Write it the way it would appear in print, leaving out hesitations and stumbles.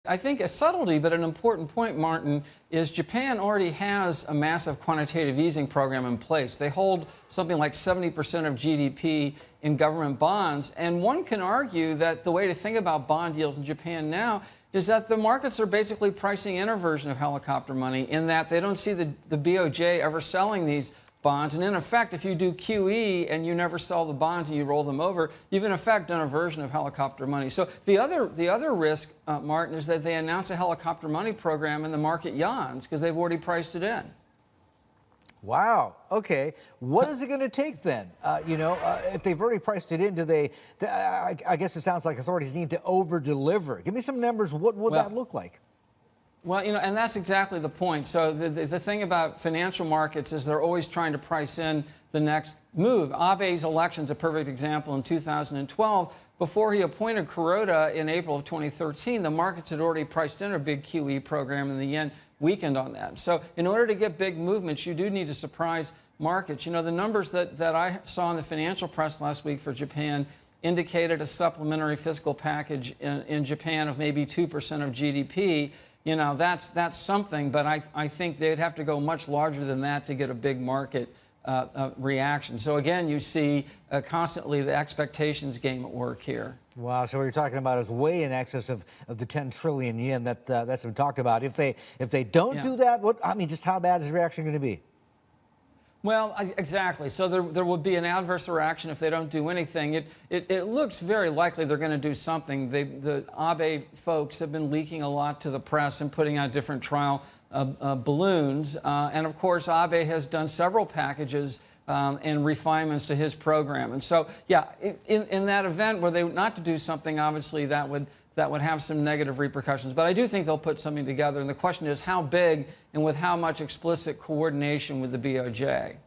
I think a subtlety, but an important point, Martin, is Japan already has a massive quantitative easing program in place. They hold something like 70% of GDP in government bonds, and one can argue that the way to think about bond yields in Japan now is that the markets are basically pricing in a version of helicopter money, in that they don't see the BOJ ever selling these bonds. And in effect, if you do QE and you never sell the bonds and you roll them over, you've in effect done a version of helicopter money. So the other risk, Martin, is that they announce a helicopter money program and the market yawns because they've already priced it in. Wow. Okay. What is it going to take then? If they've already priced it in, do they? I guess it sounds like authorities need to over-deliver. Give me some numbers. What would that look like? Well, and that's exactly the point. So the thing about financial markets is they're always trying to price in the next move. Abe's election is a perfect example in 2012. Before he appointed Kuroda in April of 2013, the markets had already priced in a big QE program, and the yen weakened on that. So in order to get big movements, you do need to surprise markets. The numbers that I saw in the financial press last week for Japan indicated a supplementary fiscal package in Japan of maybe 2% of GDP. That's something, but I think they'd have to go much larger than that to get a big market reaction. So again, you see constantly the expectations game at work here. Wow, so what you're talking about is way in excess of the 10 trillion yen that's been talked about. If they don't do that, just how bad is the reaction going to be? Well, exactly. So there would be an adverse reaction if they don't do anything. It looks very likely they're going to do something. The Abe folks have been leaking a lot to the press and putting out different trial balloons. And of course, Abe has done several packages and refinements to his program. And so, yeah, in that event, were they not to do something, obviously that would have some negative repercussions. But I do think they'll put something together. And the question is how big and with how much explicit coordination with the BOJ.